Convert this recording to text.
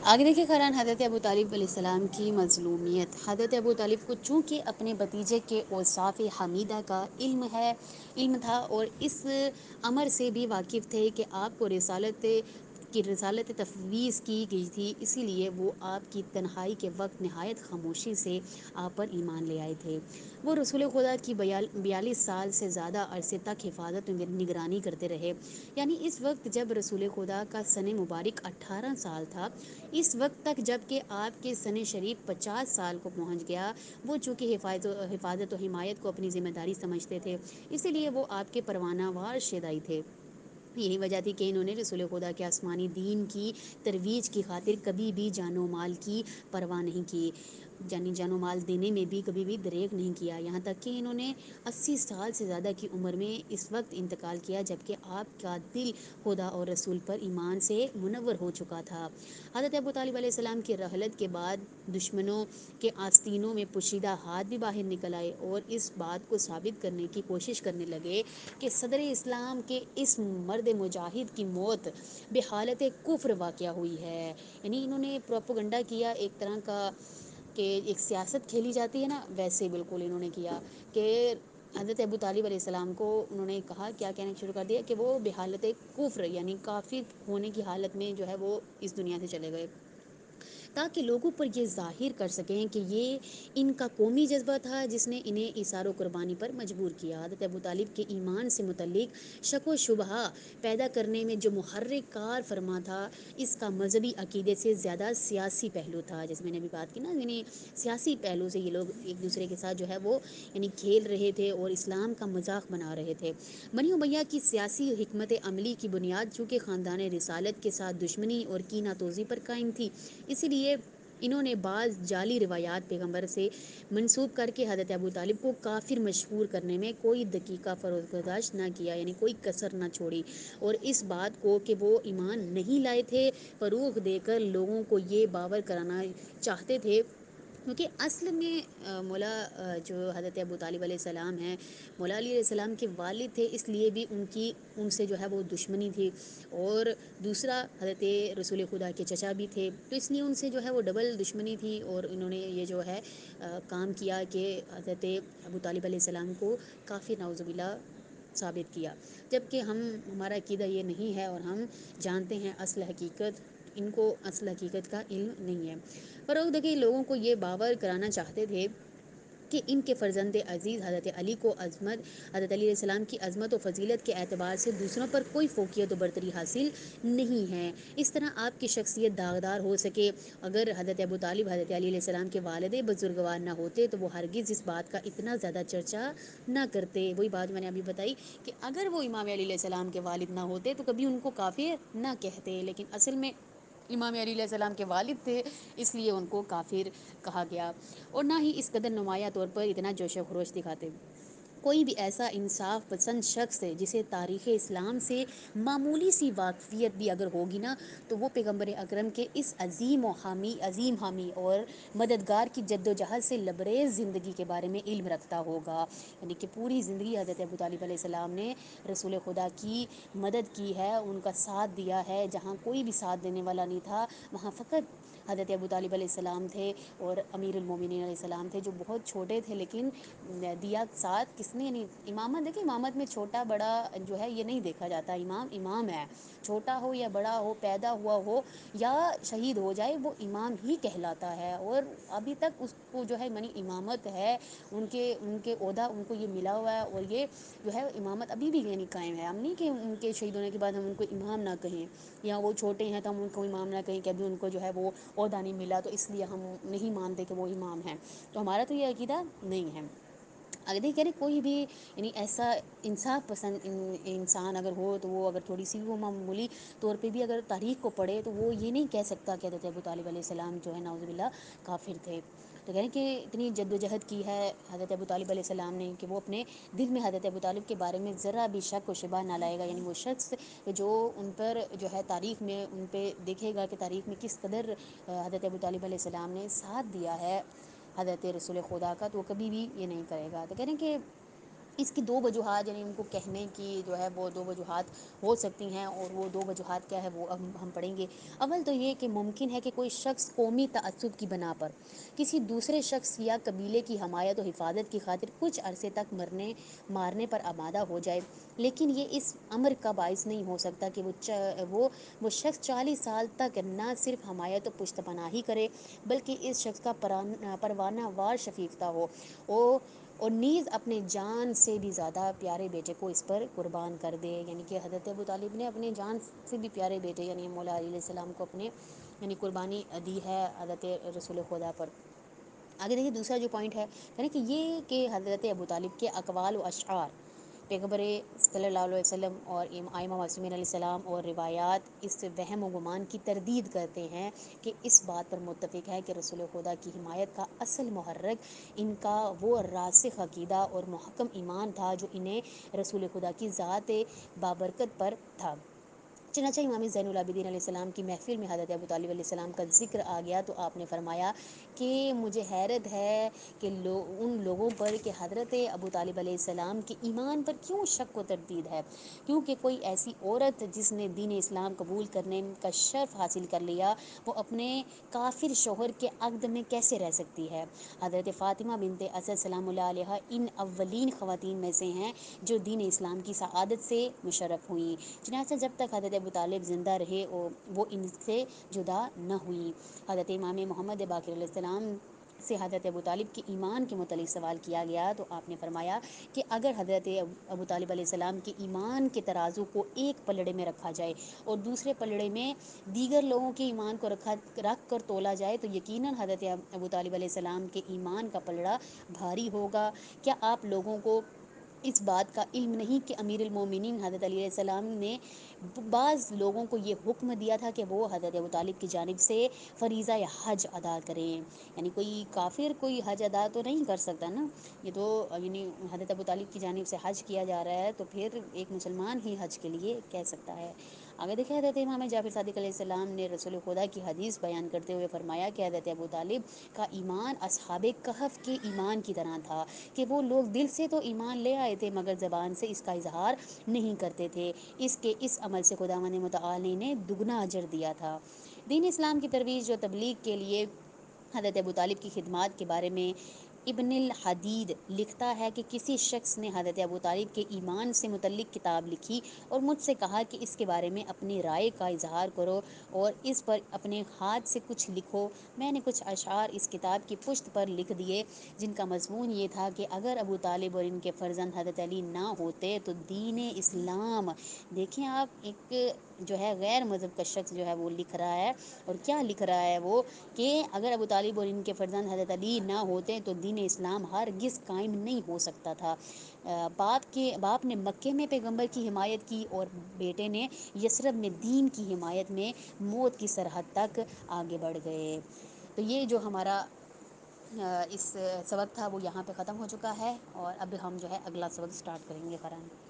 آگے دیکھیے قرآن حضرت ابو طالب علیہ السلام کی مظلومیت. حضرت ابو طالب کو چونکہ اپنے بھتیجے کے اوصاف حمیدہ کا علم تھا اور اس امر سے بھی واقف تھے کہ آپ کو رسالت تفویض کی گئی تھی، اسی لیے وہ آپ کی تنہائی کے وقت نہایت خاموشی سے آپ پر ایمان لے آئے تھے. وہ رسول خدا کی 42 سال سے زیادہ عرصے تک حفاظت و نگرانی کرتے رہے. یعنی اس وقت جب رسول خدا کا سن مبارک 18 سال تھا، اس وقت تک جب کہ آپ کے سن شریف 50 سال کو پہنچ گیا. وہ چونکہ حفاظت و حمایت کو اپنی ذمہ داری سمجھتے تھے، اسی لیے وہ آپ کے پروانہ وار شیدائی تھے. یہی وجہ تھی کہ انہوں نے رسول خدا کے آسمانی دین کی ترویج کی خاطر کبھی بھی جان و مال کی پرواہ نہیں کی، یعنی جان و مال دینے میں بھی کبھی بھی دریغ نہیں کیا. یہاں تک کہ انہوں نے 80 سال سے زیادہ کی عمر میں اس وقت انتقال کیا جبکہ آپ کا دل خدا اور رسول پر ایمان سے منور ہو چکا تھا. حضرت ابو طالب علیہ السلام کی رحلت کے بعد دشمنوں کے آستینوں میں پوشیدہ ہاتھ بھی باہر نکل آئے اور اس بات کو ثابت کرنے کی کوشش کرنے لگے کہ صدر اسلام کے اس مرد مجاہد کی موت بحالت کفر واقعہ ہوئی ہے. یعنی انہوں نے پروپوگنڈا کیا، ایک طرح کا کہ ایک سیاست کھیلی جاتی ہے نا، ویسے بالکل انہوں نے کیا کہ حضرت ابو طالب علیہ السلام کو انہوں نے کہا، کیا کہنا شروع کر دیا کہ وہ بحالت کفر یعنی کافر ہونے کی حالت میں جو ہے وہ اس دنیا سے چلے گئے، تاکہ لوگوں پر یہ ظاہر کر سکیں کہ یہ ان کا قومی جذبہ تھا جس نے انہیں ایثار و قربانی پر مجبور کیا. حضرت ابو طالب کے ایمان سے متعلق شک و شبہ پیدا کرنے میں جو محرک کار فرما تھا، اس کا مذہبی عقیدے سے زیادہ سیاسی پہلو تھا. جیسے میں نے ابھی بات کی نا، یعنی سیاسی پہلو سے یہ لوگ ایک دوسرے کے ساتھ جو ہے وہ یعنی کھیل رہے تھے اور اسلام کا مذاق بنا رہے تھے. بنی امیہ کی سیاسی حکمت عملی کی بنیاد چونکہ خاندان رسالت کے ساتھ دشمنی اور کینہ توزی پر قائم تھی، اسی لیے انہوں نے بعض جعلی روایات پیغمبر سے منسوب کر کے حضرت ابو طالب کو کافر مشہور کرنے میں کوئی دقیقہ برداشت نہ کیا، یعنی کوئی کسر نہ چھوڑی، اور اس بات کو کہ وہ ایمان نہیں لائے تھے فروغ دے کر لوگوں کو یہ باور کرانا چاہتے تھے. کیونکہ اصل میں مولا جو حضرت ابو طالب علیہ السلام ہیں، مولا علی علیہ السلام کے والد تھے، اس لیے بھی ان سے جو ہے وہ دشمنی تھی. اور دوسرا حضرت رسول خدا کے چچا بھی تھے، تو اس لیے ان سے جو ہے وہ ڈبل دشمنی تھی. اور انہوں نے یہ جو ہے کام کیا کہ حضرت ابو طالب علیہ السلام کو کافی نعوذ باللہ ثابت کیا، جبکہ ہمارا عقیدہ یہ نہیں ہے اور ہم جانتے ہیں اصل حقیقت، ان کو اصل حقیقت کا علم نہیں ہے. فروغ دے کے لوگوں کو یہ باور کرانا چاہتے تھے کہ ان کے فرزند عزیز حضرت علی حضرت علی علیہ السلام کی عظمت و فضیلت کے اعتبار سے دوسروں پر کوئی فوقیت و برتری حاصل نہیں ہے. اس طرح آپ کی شخصیت داغدار ہو سکے. اگر حضرت ابو طالب حضرت علی علیہ السلام کے والد بزرگوار نہ ہوتے تو وہ ہرگز اس بات کا اتنا زیادہ چرچا نہ کرتے. وہی بات میں نے ابھی بتائی کہ اگر وہ امام علی علیہ السلام کے والد نہ ہوتے تو کبھی ان کو کافر نہ کہتے، لیکن اصل میں امام علی علیہ السلام کے والد تھے، اس لیے ان کو کافر کہا گیا، اور نہ ہی اس قدر نمایاں طور پر اتنا جوش و خروش دکھاتے. کوئی بھی ایسا انصاف پسند شخص ہے جسے تاریخ اسلام سے معمولی سی واقفیت بھی اگر ہوگی نا، تو وہ پیغمبر اکرم کے اس عظیم حامی اور مددگار کی جد و جہد سے لبریز زندگی کے بارے میں علم رکھتا ہوگا. یعنی کہ پوری زندگی حضرت ابو طالب علیہ السلام نے رسول خدا کی مدد کی ہے، ان کا ساتھ دیا ہے. جہاں کوئی بھی ساتھ دینے والا نہیں تھا، وہاں فقط حضرت ابو طالب علیہ السلام تھے اور امیر المومنین علیہ السلام تھے، جو بہت چھوٹے تھے لیکن دیا ساتھ. کس نے نہیں؟ امامت دیکھیں، امامت میں چھوٹا بڑا جو ہے یہ نہیں دیکھا جاتا. امام ہے، چھوٹا ہو یا بڑا ہو، پیدا ہوا ہو یا شہید ہو جائے، وہ امام ہی کہلاتا ہے. اور ابھی تک اس کو جو ہے منی امامت ہے، ان کے عہدہ ان کو یہ ملا ہوا ہے، اور یہ جو ہے امامت ابھی بھی یعنی قائم ہے. ہم نہیں کہ ان کے شہید ہونے کے بعد ہم ان کو امام نہ کہیں، یا وہ چھوٹے ہیں تو ہم ان کو امام نہ کہیں کہ ابھی ان کو جو ہے وہ عہدہ نہیں ملا تو اس لیے ہم نہیں مانتے کہ وہ امام ہیں. تو ہمارا تو یہ عقیدہ نہیں ہے. اگر یہ کہہ رہے کوئی بھی یعنی ایسا انصاف پسند انسان اگر ہو تو وہ اگر تھوڑی سی وہ معمولی طور پہ بھی اگر تاریخ کو پڑھے تو وہ یہ نہیں کہہ سکتا کہ حضرت ابو طالب علیہ السلام جو ہے نعوذ باللہ کافر تھے. تو کہیں کہ اتنی جد و جہد کی ہے حضرت ابو طالب علیہ السلام نے کہ وہ اپنے دل میں حضرت ابو طالب کے بارے میں ذرا بھی شک و شبہ نہ لائے گا. یعنی وہ شخص جو ان پر جو ہے تاریخ میں ان پہ دیکھے گا کہ تاریخ میں کس قدر حضرت ابو طالب علیہ السلام نے ساتھ دیا ہے حضرت رسول خدا کا، تو وہ کبھی بھی یہ نہیں کرے گا. تو کہہ رہے ہیں کہ اس کی دو وجوہات، یعنی ان کو کہنے کی جو ہے وہ دو وجوہات ہو سکتی ہیں، اور وہ دو وجوہات کیا ہے وہ اب ہم پڑھیں گے۔ اول تو یہ کہ ممکن ہے کہ کوئی شخص قومی تعصب کی بنا پر کسی دوسرے شخص یا قبیلے کی حمایت و حفاظت کی خاطر کچھ عرصے تک مارنے پر آمادہ ہو جائے، لیکن یہ اس امر کا باعث نہیں ہو سکتا کہ وہ شخص 40 سال تک نہ صرف حمایت و پشت پناہی کرے، بلکہ اس شخص کا پروانہ وار شفیقتہ ہو، اور نیز اپنے جان سے بھی زیادہ پیارے بیٹے کو اس پر قربان کر دے۔ یعنی کہ حضرت ابو طالب نے اپنے جان سے بھی پیارے بیٹے یعنی مولا علیہ السلام کو اپنے یعنی قربانی دی ہے حضرت رسول خدا پر۔ آگے دیکھیے دوسرا جو پوائنٹ ہے، یعنی کہ یہ کہ حضرت ابو طالب کے اقوال و اشعار پیغمبر صلی اللہ علیہ وسلم اور ائمہ معصومین علیہ السلام اور روایات اس وہم و گمان کی تردید کرتے ہیں کہ اس بات پر متفق ہے کہ رسول خدا کی حمایت کا اصل محرک ان کا وہ راسخ عقیدہ اور محکم ایمان تھا جو انہیں رسول خدا کی ذات بابرکت پر تھا۔ چنانچہ امام زین العابدین علیہ السلام کی محفل میں حضرت ابو طالب علیہ السلام کا ذکر آ گیا تو آپ نے فرمایا کہ مجھے حیرت ہے کہ ان لوگوں پر کہ حضرت ابو طالب علیہ السلام کے ایمان پر کیوں شک و تردید ہے، کیونکہ کوئی ایسی عورت جس نے دین اسلام قبول کرنے کا شرف حاصل کر لیا، وہ اپنے کافر شوہر کے عقد میں کیسے رہ سکتی ہے۔ حضرت فاطمہ بنت اسد سلام اللہ علیہ ان اولین خواتین میں سے ہیں جو دین اسلام کی سعادت سے مشرف ہوئیں، چنانچہ جب تک حضرت ابو طالب زندہ رہے وہ ان سے جدا نہ ہوئیں۔ حضرت امام محمد باقر علیہ السلام سے حضرت ابو طالب کے ایمان کے متعلق سوال کیا گیا تو آپ نے فرمایا کہ اگر حضرت ابو طالب علیہ السلام کے ایمان کے ترازو کو ایک پلڑے میں رکھا جائے اور دوسرے پلڑے میں دیگر لوگوں کے ایمان کو رکھ کر تولا جائے تو یقیناً حضرت ابو طالب علیہ السلام کے ایمان کا پلڑا بھاری ہوگا۔ کیا آپ لوگوں کو اس بات کا علم نہیں کہ امیر المومنین حضرت علیہ السلام نے بعض لوگوں کو یہ حکم دیا تھا کہ وہ حضرت ابو طالب کی جانب سے فریضہ یا حج ادا کریں، یعنی کوئی کافر کوئی حج ادا تو نہیں کر سکتا نا، یہ تو یعنی حضرت ابو طالب کی جانب سے حج کیا جا رہا ہے تو پھر ایک مسلمان ہی حج کے لیے کہہ سکتا ہے۔ آگے دیکھیں حضرت امام جعفر صادق علیہ السلام نے رسول خدا کی حدیث بیان کرتے ہوئے فرمایا کہ حضرت ابو طالب کا ایمان اصحاب کہف کے ایمان کی طرح تھا کہ وہ لوگ دل سے تو ایمان لے آئے تھے مگر زبان سے اس کا اظہار نہیں کرتے تھے، اس عمل سے خداوند متعالی نے دگنا اجر دیا تھا۔ دین اسلام کی ترویج و تبلیغ کے لیے حضرت ابو طالب کی خدمات کے بارے میں ابن الحدید لکھتا ہے کہ کسی شخص نے حضرت ابو طالب کے ایمان سے متعلق کتاب لکھی اور مجھ سے کہا کہ اس کے بارے میں اپنی رائے کا اظہار کرو اور اس پر اپنے ہاتھ سے کچھ لکھو۔ میں نے کچھ اشعار اس کتاب کی پشت پر لکھ دیے جن کا مضمون یہ تھا کہ اگر ابو طالب اور ان کے فرزند حضرت علی نہ ہوتے تو دین اسلام، دیکھیں آپ ایک جو ہے غیر مذہب کا شخص جو ہے وہ لکھ رہا ہے، اور کیا لکھ رہا ہے وہ کہ اگر ابو طالب اور ان کے فرزند حضرت علی نہ ہوتے تو دین اسلام ہرگز قائم نہیں ہو سکتا تھا۔ باپ نے مکے میں پیغمبر کی حمایت کی اور بیٹے نے یثرب میں دین کی حمایت میں موت کی سرحد تک آگے بڑھ گئے۔ تو یہ جو ہمارا اس سبق تھا وہ یہاں پہ ختم ہو چکا ہے، اور اب ہم جو ہے اگلا سبق سٹارٹ کریں گے فرحان۔